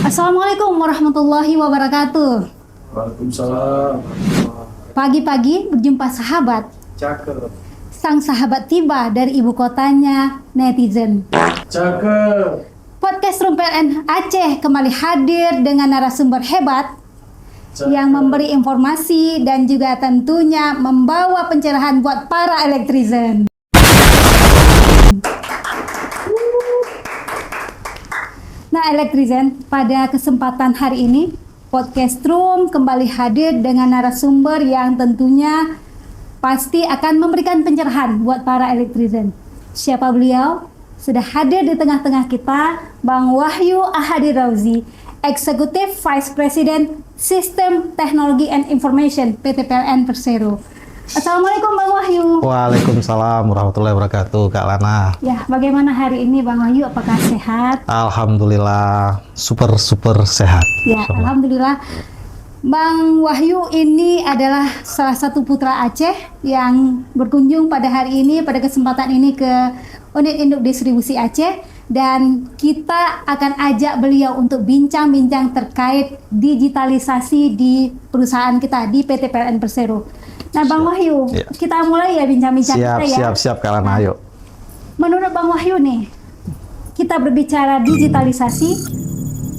Assalamualaikum warahmatullahi wabarakatuh. Waalaikumsalam. Pagi-pagi berjumpa sahabat. Cakep. Sang sahabat tiba dari ibu kotanya netizen. Cakep. Podcast Room PLN Aceh kembali hadir dengan narasumber hebat yang memberi informasi dan juga tentunya membawa pencerahan buat para elektrizen. Nah, elektrizen, pada kesempatan hari ini Podcast Room kembali hadir dengan narasumber yang tentunya pasti akan memberikan pencerahan buat para elektrizen. Siapa beliau? Sudah hadir di tengah-tengah kita, Bang Wahyu Ahadi Rauzi, Executive Vice President Sistem Teknologi and Information PT PLN Persero. Assalamualaikum Bang Wahyu. Waalaikumsalam warahmatullahi wabarakatuh, Kak Lana. Ya, bagaimana hari ini Bang Wahyu? Apakah sehat? Alhamdulillah, super sehat. Ya, alhamdulillah. Bang Wahyu ini adalah salah satu putra Aceh yang berkunjung pada hari ini, pada kesempatan ini ke Unit Induk Distribusi Aceh, dan kita akan ajak beliau untuk bincang-bincang terkait digitalisasi di perusahaan kita di PT PLN Persero. Nah, Bang Wahyu, kita mulai ya bincang-bincang kita ya. Siap, Kak Lana, ayo. Menurut Bang Wahyu nih, kita berbicara digitalisasi,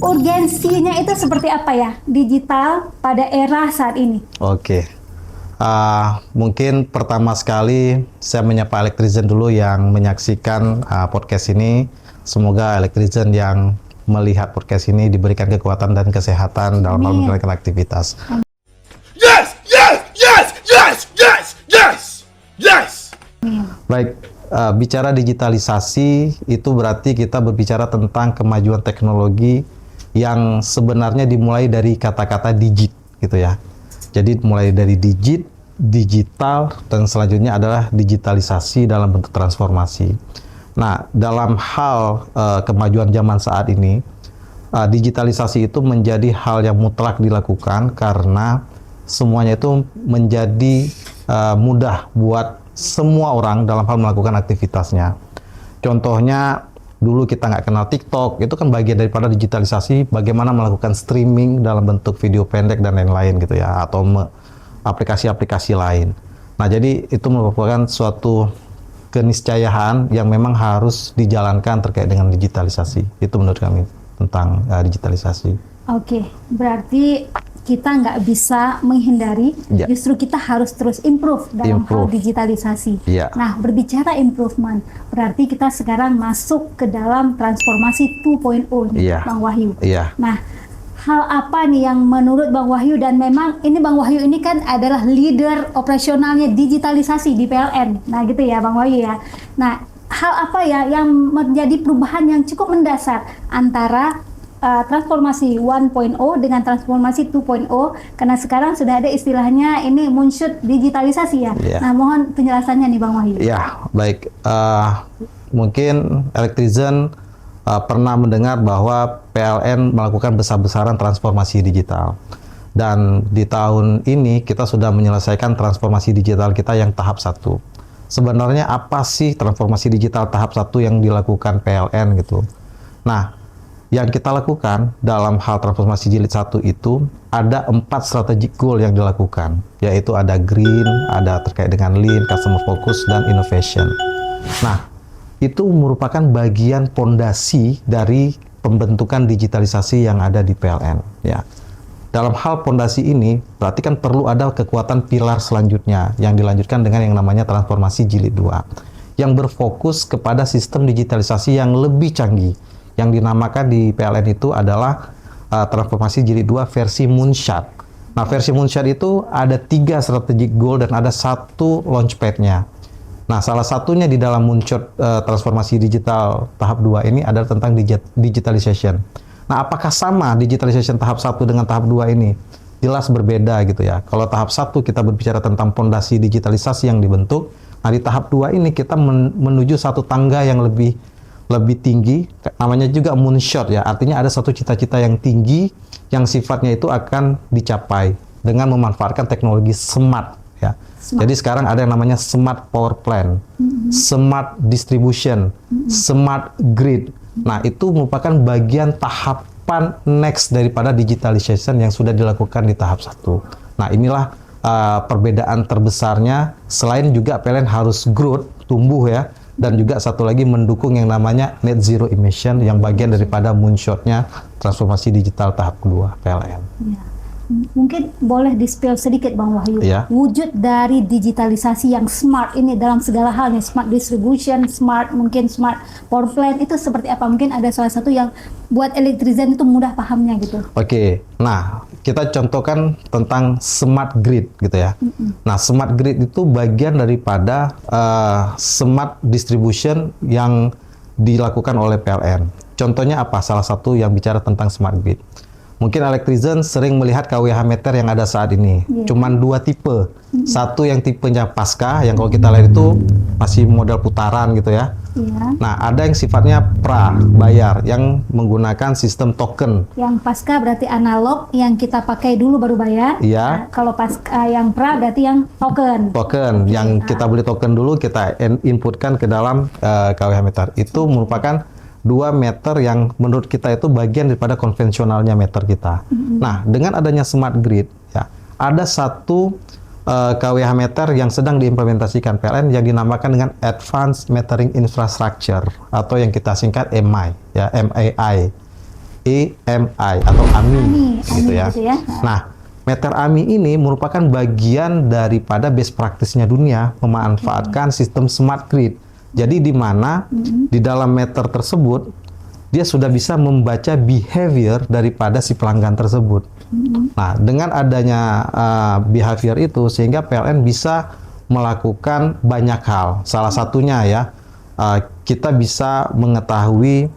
urgensinya itu seperti apa ya digital pada era saat ini? Oke. Mungkin pertama sekali saya menyapa elektrizen dulu yang menyaksikan podcast ini. Semoga elektrizen yang melihat podcast ini diberikan kekuatan dan kesehatan dalam hal menjalankan aktivitas. Yes. Baik, bicara digitalisasi itu berarti kita berbicara tentang kemajuan teknologi yang sebenarnya dimulai dari kata-kata digit gitu ya. Jadi mulai dari digit, digital, dan selanjutnya adalah digitalisasi dalam bentuk transformasi. Nah, dalam hal kemajuan zaman saat ini, digitalisasi itu menjadi hal yang mutlak dilakukan karena semuanya itu menjadi mudah buat semua orang dalam hal melakukan aktivitasnya. Contohnya, dulu kita nggak kenal TikTok, itu kan bagian daripada digitalisasi, bagaimana melakukan streaming dalam bentuk video pendek dan lain-lain gitu ya, atau aplikasi-aplikasi lain. Nah, jadi itu merupakan suatu keniscayaan yang memang harus dijalankan terkait dengan digitalisasi. Itu menurut kami tentang digitalisasi. Oke, berarti kita nggak bisa menghindari, justru kita harus terus improve dalam hal digitalisasi. Nah, berbicara improvement, berarti kita sekarang masuk ke dalam transformasi 2.0 nih, Bang Wahyu. Nah, hal apa nih yang menurut Bang Wahyu, dan memang ini Bang Wahyu ini kan adalah leader operasionalnya digitalisasi di PLN. Nah, gitu ya Bang Wahyu ya. Nah, hal apa ya yang menjadi perubahan yang cukup mendasar antara transformasi 1.0 dengan transformasi 2.0, karena sekarang sudah ada istilahnya ini moonshot digitalisasi ya. Nah, mohon penjelasannya nih Bang Wahyu. Ya, baik. Mungkin elektrizen pernah mendengar bahwa PLN melakukan besar-besaran transformasi digital. Dan di tahun ini kita sudah menyelesaikan transformasi digital kita yang tahap 1. Sebenarnya apa sih transformasi digital tahap 1 yang dilakukan PLN gitu? Nah, yang kita lakukan dalam hal transformasi jilid 1 itu ada 4 strategic goal yang dilakukan, yaitu ada green, ada terkait dengan lean, customer focus, dan innovation. Nah, itu merupakan bagian pondasi dari pembentukan digitalisasi yang ada di PLN. Ya. Dalam hal pondasi ini, berarti kan perlu ada kekuatan pilar selanjutnya yang dilanjutkan dengan yang namanya transformasi jilid 2, yang berfokus kepada sistem digitalisasi yang lebih canggih. Yang dinamakan di PLN itu adalah transformasi jilid 2 versi Moonshot. Nah, versi Moonshot itu ada 3 strategic goal dan ada 1 launchpad-nya. Nah, salah satunya di dalam Moonshot transformasi digital tahap 2 ini adalah tentang digitalization. Nah, apakah sama digitalization tahap 1 dengan tahap 2 ini? Jelas berbeda gitu ya. Kalau tahap 1 kita berbicara tentang pondasi digitalisasi yang dibentuk, nah di tahap 2 ini kita menuju satu tangga yang lebih tinggi, namanya juga moonshot ya, artinya ada satu cita-cita yang tinggi yang sifatnya itu akan dicapai dengan memanfaatkan teknologi smart ya. Jadi sekarang ada yang namanya smart power plant, smart distribution, smart grid. Nah, itu merupakan bagian tahap tahapan next daripada digitalization yang sudah dilakukan di tahap 1. Nah, inilah perbedaan terbesarnya. Selain juga PLN harus growth, tumbuh ya, dan juga satu lagi mendukung yang namanya net zero emission yang bagian daripada moonshot-nya transformasi digital tahap kedua PLN. Ya. Mungkin boleh di-spill sedikit Bang Wahyu, wujud dari digitalisasi yang smart ini dalam segala hal nih, smart distribution, mungkin smart power plant itu seperti apa? Mungkin ada salah satu yang buat elektrizen itu mudah pahamnya gitu. Oke, nah kita contohkan tentang smart grid gitu ya. Nah, smart grid itu bagian daripada smart distribution yang dilakukan oleh PLN. Contohnya apa? Salah satu yang bicara tentang smart grid. Mungkin elektrizen sering melihat KWH meter yang ada saat ini. Cuman 2 tipe. Satu yang tipenya pasca, yang kalau kita lihat itu masih model putaran gitu ya. Nah, ada yang sifatnya pra, bayar, yang menggunakan sistem token. Yang pasca berarti analog, yang kita pakai dulu baru bayar. Nah, kalau pasca yang pra berarti yang token. Token, yang kita beli token dulu, kita inputkan ke dalam KWH meter. Itu merupakan 2 meter yang menurut kita itu bagian daripada konvensionalnya meter kita. Nah, dengan adanya smart grid, ya, ada satu KWH meter yang sedang diimplementasikan PLN yang dinamakan dengan Advanced Metering Infrastructure atau yang kita singkat AMI, ya, AMI atau AMI, gitu ya. Nah, meter AMI ini merupakan bagian daripada best practice-nya dunia memanfaatkan sistem smart grid. Jadi di mana di dalam meter tersebut dia sudah bisa membaca behavior daripada si pelanggan tersebut. Nah, dengan adanya behavior itu sehingga PLN bisa melakukan banyak hal. Salah satunya ya, kita bisa mengetahui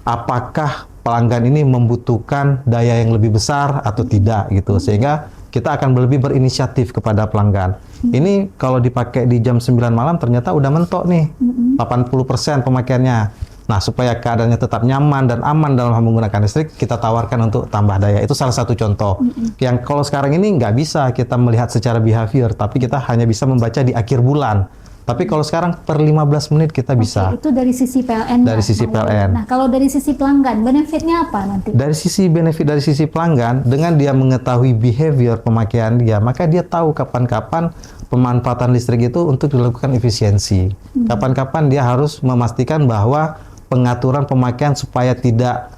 apakah pelanggan ini membutuhkan daya yang lebih besar atau tidak gitu. Sehingga kita akan lebih berinisiatif kepada pelanggan. Ini kalau dipakai di jam 9 malam ternyata udah mentok nih, 80% pemakaiannya. Nah, supaya keadaannya tetap nyaman dan aman dalam menggunakan listrik, kita tawarkan untuk tambah daya. Itu salah satu contoh. Yang kalau sekarang ini nggak bisa kita melihat secara behavior, tapi kita hanya bisa membaca di akhir bulan. Tapi kalau sekarang per 15 menit kita bisa. Itu dari sisi PLN. Dari sisi PLN. Nah, kalau dari sisi pelanggan, benefitnya apa nanti? Dari sisi benefit dari sisi pelanggan, dengan dia mengetahui behavior pemakaian dia, maka dia tahu kapan-kapan pemanfaatan listrik itu untuk dilakukan efisiensi. Kapan-kapan dia harus memastikan bahwa pengaturan pemakaian supaya tidak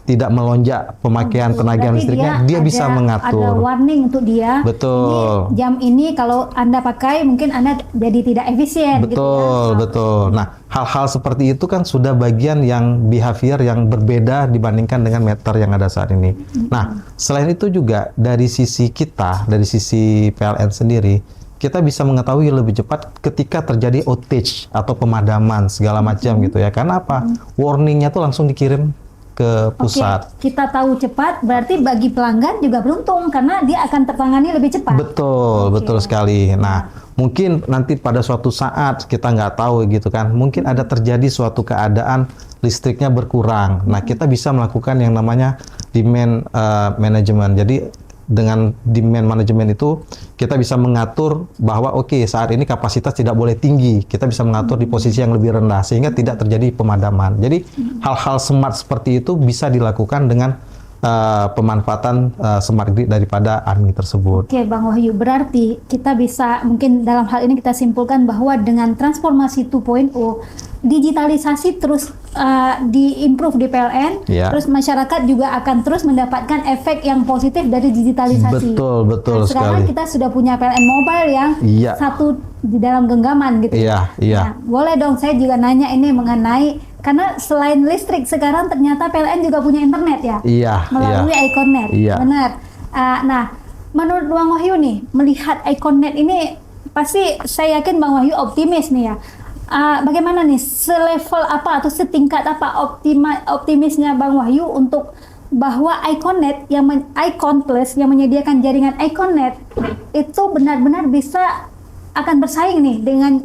tidak melonjak pemakaian tenaga listriknya, dia bisa mengatur. Ada warning untuk dia. Betul. Ini, jam ini kalau Anda pakai mungkin Anda jadi tidak efisien. Betul, gitu ya? Betul. Nah, hal-hal seperti itu kan sudah bagian yang behavior yang berbeda dibandingkan dengan meter yang ada saat ini. Nah, selain itu juga dari sisi kita, dari sisi PLN sendiri, kita bisa mengetahui lebih cepat ketika terjadi outage atau pemadaman segala macam gitu ya. Karena apa? Warningnya tuh langsung dikirim ke pusat. Kita tahu cepat, berarti bagi pelanggan juga beruntung karena dia akan tertangani lebih cepat. Betul, betul sekali. Nah, mungkin nanti pada suatu saat kita nggak tahu gitu kan, mungkin ada terjadi suatu keadaan listriknya berkurang. Nah, kita bisa melakukan yang namanya demand management. Jadi dengan demand management itu kita bisa mengatur bahwa saat ini kapasitas tidak boleh tinggi, kita bisa mengatur di posisi yang lebih rendah sehingga tidak terjadi pemadaman. Jadi hal-hal smart seperti itu bisa dilakukan dengan pemanfaatan smart grid daripada AMI tersebut. Oke, Bang Wahyu, berarti kita bisa mungkin dalam hal ini kita simpulkan bahwa dengan transformasi 2.0 digitalisasi terus diimprove di PLN, terus masyarakat juga akan terus mendapatkan efek yang positif dari digitalisasi. Betul nah, sekarang sekali. Kita sudah punya PLN Mobile yang satu di dalam genggaman gitu. Nah, boleh dong saya juga nanya ini mengenai, karena selain listrik sekarang ternyata PLN juga punya internet ya? Melalui iConnect. Benar. Nah, menurut Bang Wahyu nih, melihat iConnect ini pasti saya yakin Bang Wahyu optimis nih ya. Bagaimana nih, selevel apa atau setingkat apa optimisnya Bang Wahyu untuk bahwa iConnect Icon Plus yang menyediakan jaringan iConnect itu benar-benar bisa akan bersaing nih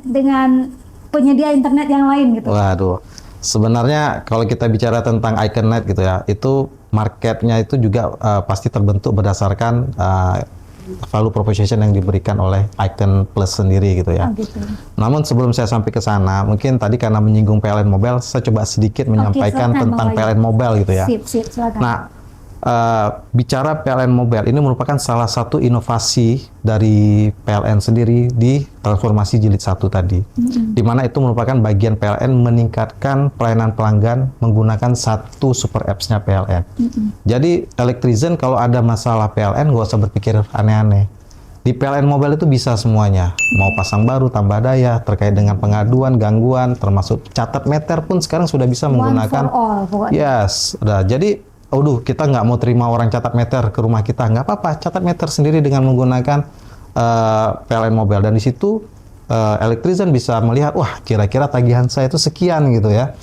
dengan penyedia internet yang lain gitu. Waduh, sebenarnya kalau kita bicara tentang iConnect gitu ya, itu marketnya itu juga pasti terbentuk berdasarkan value proposition yang diberikan oleh Icon Plus sendiri gitu ya. Oh, gitu. Namun sebelum saya sampai ke sana, mungkin tadi karena menyinggung PLN Mobile, saya coba sedikit menyampaikan tentang PLN Mobile gitu ya. Sip, silakan. Nah, bicara PLN Mobile ini merupakan salah satu inovasi dari PLN sendiri di transformasi jilid 1 tadi. Di mana itu merupakan bagian PLN meningkatkan pelayanan pelanggan menggunakan satu super apps-nya PLN. Jadi Electrizen kalau ada masalah PLN nggak usah berpikir aneh-aneh. Di PLN Mobile itu bisa semuanya, mau pasang baru, tambah daya, terkait dengan pengaduan, gangguan, termasuk catat meter pun sekarang sudah bisa menggunakan. One for all, pokoknya. Yes, udah. Jadi kita nggak mau terima orang catat meter ke rumah kita, nggak apa-apa, catat meter sendiri dengan menggunakan PLN Mobile. Dan di situ Electrizen bisa melihat, wah kira-kira tagihan saya itu sekian gitu ya.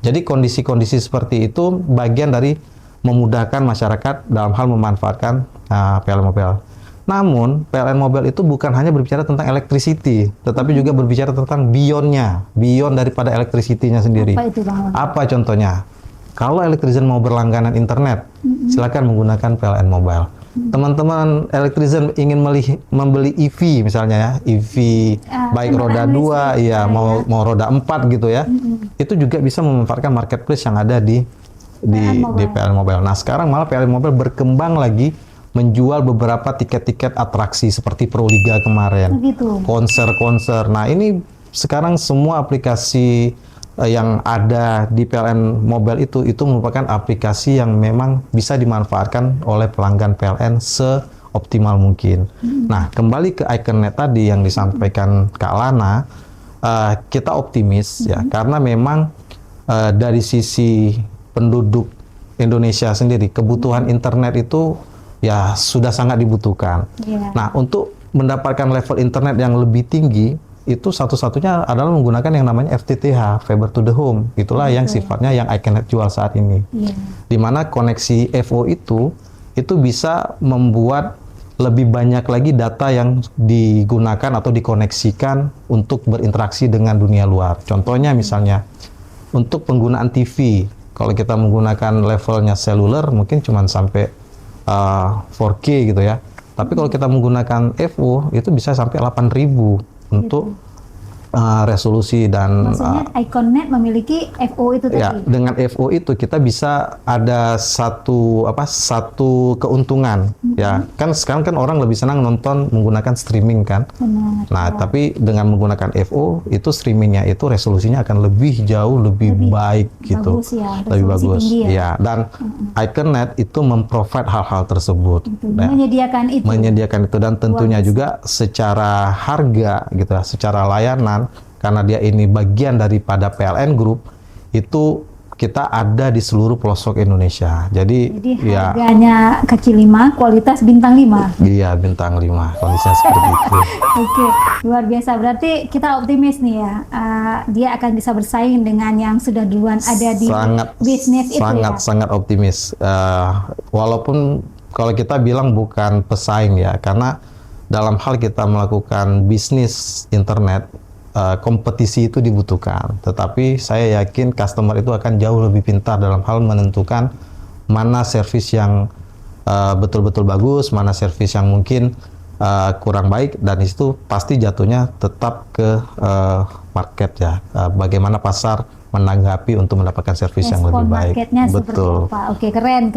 Jadi kondisi-kondisi seperti itu bagian dari memudahkan masyarakat dalam hal memanfaatkan PLN Mobile. Namun PLN Mobile itu bukan hanya berbicara tentang electricity, tetapi juga berbicara tentang beyond daripada electricity-nya sendiri. Apa itu, Bang? Apa contohnya? Kalau Electrizen mau berlangganan internet, silakan menggunakan PLN Mobile. Teman-teman Electrizen ingin membeli EV misalnya ya, EV baik roda 2, ya mau roda 4 gitu ya. Itu juga bisa memanfaatkan marketplace yang ada di PLN Mobile. Nah, sekarang malah PLN Mobile berkembang lagi menjual beberapa tiket-tiket atraksi seperti Proliga kemarin, konser-konser. Nah, ini sekarang semua aplikasi yang ada di PLN Mobile itu merupakan aplikasi yang memang bisa dimanfaatkan oleh pelanggan PLN seoptimal mungkin. Nah, kembali ke Iconnet tadi yang disampaikan Kak Lana, kita optimis ya, karena memang dari sisi penduduk Indonesia sendiri, kebutuhan internet itu ya sudah sangat dibutuhkan. Nah, untuk mendapatkan level internet yang lebih tinggi, itu satu-satunya adalah menggunakan yang namanya FTTH, Fiber to the Home. Itulah yang sifatnya yang Iconnet jual saat ini. Di mana koneksi FO itu bisa membuat lebih banyak lagi data yang digunakan atau dikoneksikan untuk berinteraksi dengan dunia luar. Contohnya misalnya, untuk penggunaan TV, kalau kita menggunakan levelnya seluler, mungkin cuma sampai 4K gitu ya. Tapi kalau kita menggunakan FO, itu bisa sampai 8.000 untuk resolusi. Dan maksudnya Iconnet memiliki FO itu tadi. Ya, dengan FO itu kita bisa ada satu keuntungan. Ya, kan sekarang kan orang lebih senang nonton menggunakan streaming kan. Benar. Nah, tapi dengan menggunakan FO itu streamingnya itu resolusinya akan jauh lebih baik gitu. Bagus ya, lebih bagus. Tinggi ya. Dan Iconnet itu memprovide hal-hal tersebut. Ya, menyediakan itu dan tentunya juga secara harga gitu ya, secara layanan, karena dia ini bagian daripada PLN Group, itu kita ada di seluruh pelosok Indonesia. Jadi ya, harganya kaki 5, kualitas bintang 5. Iya, bintang 5, kondisinya seperti itu. Oke, luar biasa. Berarti kita optimis nih ya, dia akan bisa bersaing dengan yang sudah duluan ada di bisnis itu ya. Sangat optimis. Walaupun kalau kita bilang bukan pesaing ya, karena dalam hal kita melakukan bisnis internet, kompetisi itu dibutuhkan. Tetapi saya yakin customer itu akan jauh lebih pintar dalam hal menentukan mana servis yang betul-betul bagus, mana servis yang mungkin kurang baik, dan itu pasti jatuhnya tetap ke market ya. Bagaimana pasar menanggapi untuk mendapatkan servis yang lebih baik. Marketnya seperti apa? Oke, keren.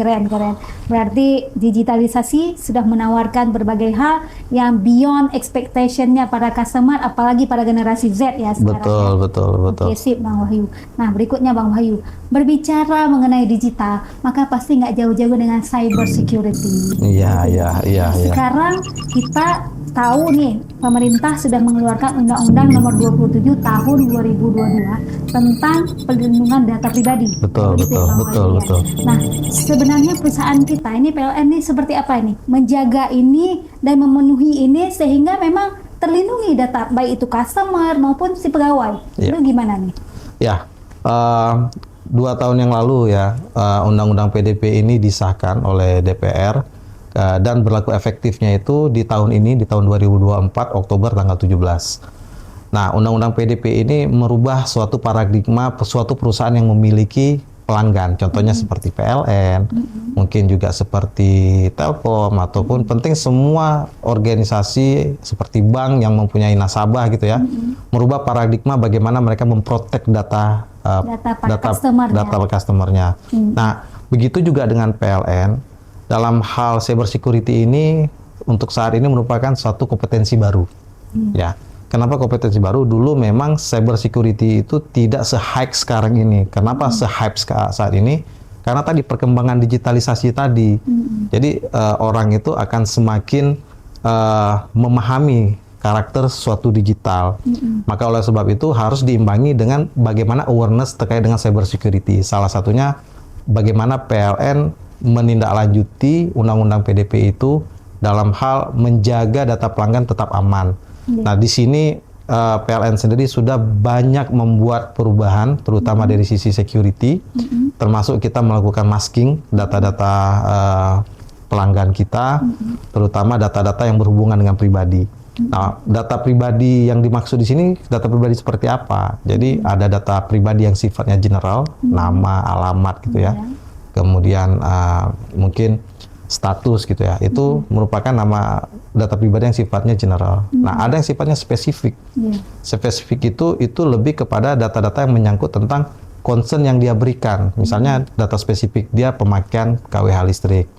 Berarti digitalisasi sudah menawarkan berbagai hal yang beyond expectation-nya para customer, apalagi pada generasi Z ya sekarang. Betul. Oke, sip Bang Wahyu. Nah, berikutnya Bang Wahyu, berbicara mengenai digital, maka pasti nggak jauh-jauh dengan cyber security. Iya. Sekarang kita tahu nih, pemerintah sudah mengeluarkan Undang-Undang Nomor 27 Tahun 2022 tentang perlindungan data pribadi. Betul. Nah, sebenarnya perusahaan kita ini PLN ini seperti apa ini? Menjaga ini dan memenuhi ini sehingga memang terlindungi data baik itu customer maupun si pegawai. Itu gimana nih? Ya, 2 tahun yang lalu ya, Undang-Undang PDP ini disahkan oleh DPR. Dan berlaku efektifnya itu di tahun ini, di tahun 2024 Oktober tanggal 17. Nah, Undang-Undang PDP ini merubah suatu paradigma suatu perusahaan yang memiliki pelanggan. Contohnya seperti PLN, mungkin juga seperti Telkom, ataupun penting semua organisasi seperti bank yang mempunyai nasabah gitu ya, merubah paradigma bagaimana mereka memprotek data customer-nya. Nah, begitu juga dengan PLN, dalam hal cyber security ini untuk saat ini merupakan suatu kompetensi baru. Ya. Kenapa kompetensi baru? Dulu memang cyber security itu tidak se-hype sekarang ini. Kenapa se-hype saat ini? Karena tadi perkembangan digitalisasi tadi. Jadi orang itu akan semakin memahami karakter suatu digital. Maka oleh sebab itu harus diimbangi dengan bagaimana awareness terkait dengan cyber security. Salah satunya bagaimana PLN menindaklanjuti undang-undang PDP itu dalam hal menjaga data pelanggan tetap aman. Nah, di sini PLN sendiri sudah banyak membuat perubahan, terutama dari sisi security, termasuk kita melakukan masking data-data pelanggan kita, terutama data-data yang berhubungan dengan pribadi. Nah, data pribadi yang dimaksud di sini, data pribadi seperti apa? Jadi ada data pribadi yang sifatnya general, nama, alamat gitu ya. Kemudian mungkin status gitu ya, itu merupakan nama data pribadi yang sifatnya general. Nah, ada yang sifatnya spesifik. Spesifik itu lebih kepada data-data yang menyangkut tentang concern yang dia berikan. Misalnya data spesifik dia pemakaian KWH listrik,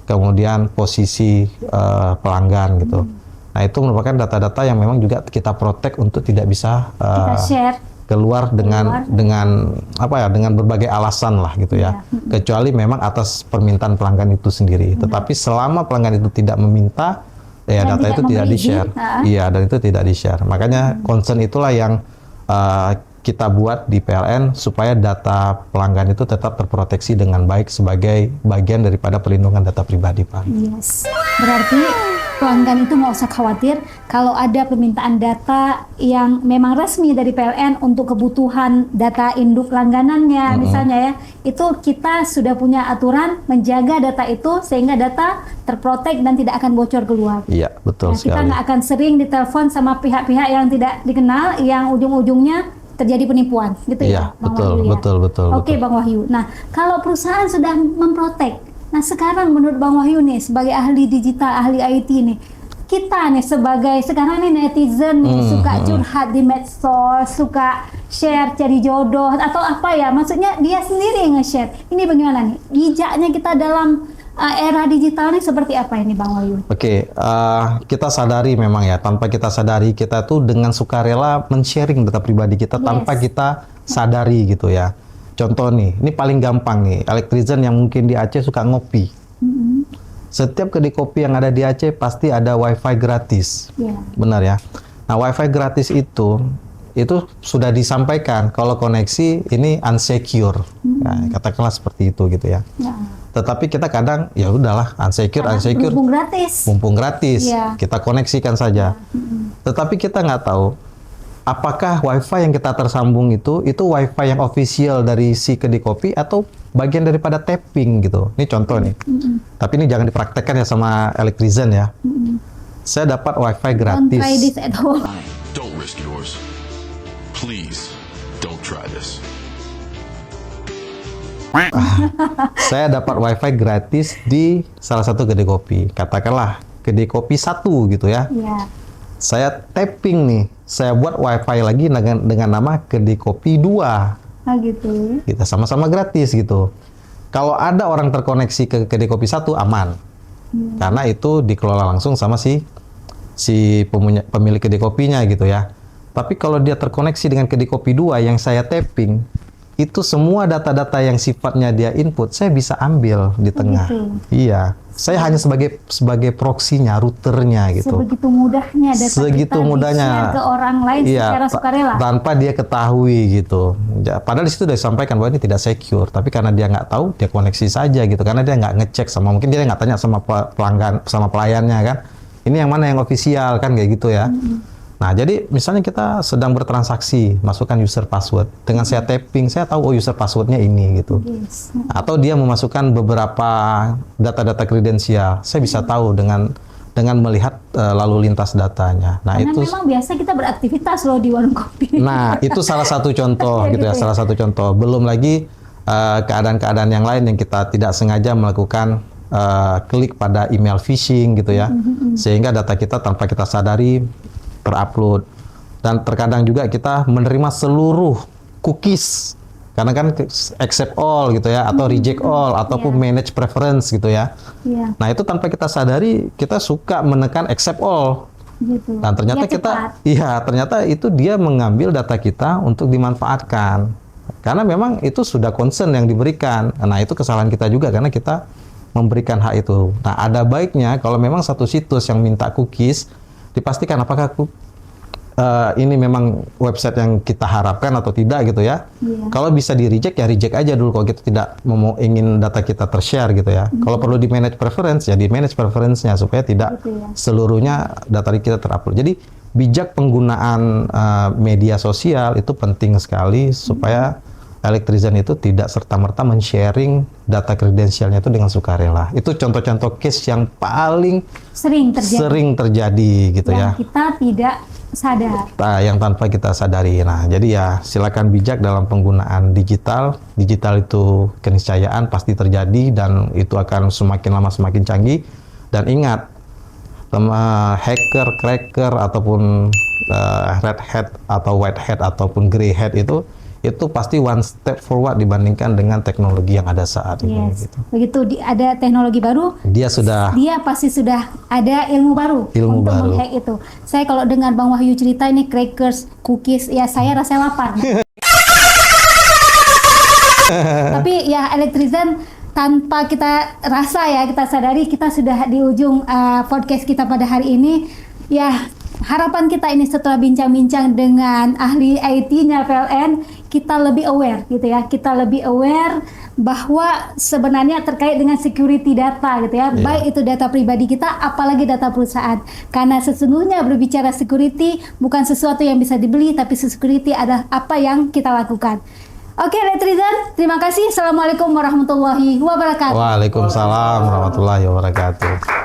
kemudian posisi pelanggan gitu. Nah, itu merupakan data-data yang memang juga kita protect untuk tidak bisa kita share keluar dengan apa ya, dengan berbagai alasan lah gitu ya. Kecuali memang atas permintaan pelanggan itu sendiri. Tetapi selama pelanggan itu tidak meminta, ya data itu tidak di-share. Iya, dan itu tidak di-share. Makanya concern itulah yang kita buat di PLN supaya data pelanggan itu tetap terproteksi dengan baik sebagai bagian daripada perlindungan data pribadi, Pak. Yes. Berarti pelanggan itu nggak usah khawatir kalau ada permintaan data yang memang resmi dari PLN untuk kebutuhan data induk langganannya, misalnya ya, itu kita sudah punya aturan menjaga data itu sehingga data terprotek dan tidak akan bocor keluar. Iya, betul sekali. Kita nggak akan sering ditelepon sama pihak-pihak yang tidak dikenal, yang ujung-ujungnya terjadi penipuan, gitu ya, Bang Wahyu ya? Betul. Oke, Bang Wahyu. Nah, kalau perusahaan sudah memprotek, nah sekarang menurut Bang Wahyu nih, sebagai ahli digital, ahli IT nih, kita nih sebagai sekarang nih netizen nih, suka curhat di medsos, suka share cari jodoh atau apa ya, maksudnya dia sendiri yang nge-share. Ini bagaimana nih bijaknya kita dalam era digital ini seperti apa ini, Bang Wahyu? Oke, kita sadari memang ya, tanpa kita sadari kita tuh dengan sukarela men-sharing data pribadi kita tanpa kita sadari gitu ya. Contoh nih, ini paling gampang nih, elektrizen yang mungkin di Aceh suka ngopi. Setiap kedai kopi yang ada di Aceh pasti ada wifi gratis, benar ya. Nah, wifi gratis itu sudah disampaikan kalau koneksi ini unsecure, nah, katakanlah seperti itu gitu ya. Tetapi kita kadang ya udahlah unsecure, mumpung gratis, kita koneksikan saja. Tetapi kita nggak tahu apakah wifi yang kita tersambung itu wifi yang official dari si kedai kopi atau bagian daripada tapping gitu. Ini contoh nih. Tapi ini jangan dipraktekkan ya sama elektrizen ya. Saya dapat wifi gratis. Don't try this at home. Don't risk yours. Please don't try this. Saya dapat wifi gratis di salah satu kedai kopi. Katakanlah kedai kopi 1 gitu ya. Saya tapping nih. Saya buat wifi lagi dengan nama kedai kopi 2. Gitu. Kita sama-sama gratis gitu. Kalau ada orang terkoneksi ke kedai kopi 1 aman. Karena itu dikelola langsung sama si pemilik kedai kopinya gitu ya. Tapi kalau dia terkoneksi dengan kedai kopi 2 yang saya tapping, itu semua data-data yang sifatnya dia input saya bisa ambil di tengah. Iya, saya hanya sebagai proksinya, routernya gitu. Sebegitu mudahnya data Segitu kita mudahnya di-share ke orang lain secara sukarela. Tanpa dia ketahui gitu. Padahal di situ sudah disampaikan bahwa ini tidak secure, tapi karena dia nggak tahu, dia koneksi saja gitu. Karena dia nggak ngecek mungkin dia nggak tanya sama pelanggan, sama pelayannya kan. Ini yang mana yang ofisial kan kayak gitu ya. Nah, jadi misalnya kita sedang bertransaksi, masukkan user password. Dengan saya tapping, saya tahu user passwordnya ini gitu. Atau dia memasukkan beberapa data-data kredensial, saya bisa tahu dengan melihat lalu lintas datanya. Nah, karena itu memang biasa kita beraktivitas loh di warung kopi. Nah, itu salah satu contoh gitu ya, salah satu contoh. Belum lagi keadaan-keadaan yang lain yang kita tidak sengaja melakukan klik pada email phishing gitu ya, sehingga data kita tanpa kita sadari terupload. Dan terkadang juga kita menerima seluruh cookies, karena kan accept all gitu ya, atau reject all, ataupun manage preference gitu ya. Nah itu tanpa kita sadari kita suka menekan accept all. Gitu. Dan ternyata ternyata itu dia mengambil data kita untuk dimanfaatkan. Karena memang itu sudah concern yang diberikan. Nah itu kesalahan kita juga karena kita memberikan hak itu. Nah ada baiknya kalau memang satu situs yang minta cookies, dipastikan apakah ini memang website yang kita harapkan atau tidak gitu ya. Kalau bisa di reject ya reject aja dulu kalau kita tidak ingin data kita tershare gitu ya. Kalau perlu di manage preference ya di manage preference-nya supaya tidak seluruhnya data kita terupload. Jadi bijak penggunaan media sosial itu penting sekali supaya Electrizen itu tidak serta-merta men-sharing data kredensialnya itu dengan sukarela. Itu contoh-contoh case yang paling sering terjadi gitu ya. Yang kita tidak sadar. Yang tanpa kita sadari. Nah, jadi ya silakan bijak dalam penggunaan digital. Digital itu keniscayaan pasti terjadi dan itu akan semakin lama semakin canggih. Dan ingat, hacker, cracker ataupun red hat atau white hat ataupun grey hat itu pasti one step forward dibandingkan dengan teknologi yang ada saat ini. Gitu. Begitu ada teknologi baru, dia pasti sudah ada ilmu baru untuk menghack itu. Saya kalau dengar Bang Wahyu cerita ini crackers, cookies, ya saya rasa lapar. Tapi ya Electrizen tanpa kita rasa ya, kita sadari kita sudah di ujung podcast kita pada hari ini. Ya, harapan kita ini setelah bincang-bincang dengan ahli IT-nya PLN, kita lebih aware gitu ya. Kita lebih aware bahwa sebenarnya terkait dengan security data gitu ya. Baik itu data pribadi kita, apalagi data perusahaan. Karena sesungguhnya berbicara security bukan sesuatu yang bisa dibeli, tapi security adalah apa yang kita lakukan. Oke, Electrizen, terima kasih. Assalamualaikum warahmatullahi wabarakatuh. Waalaikumsalam warahmatullahi wabarakatuh.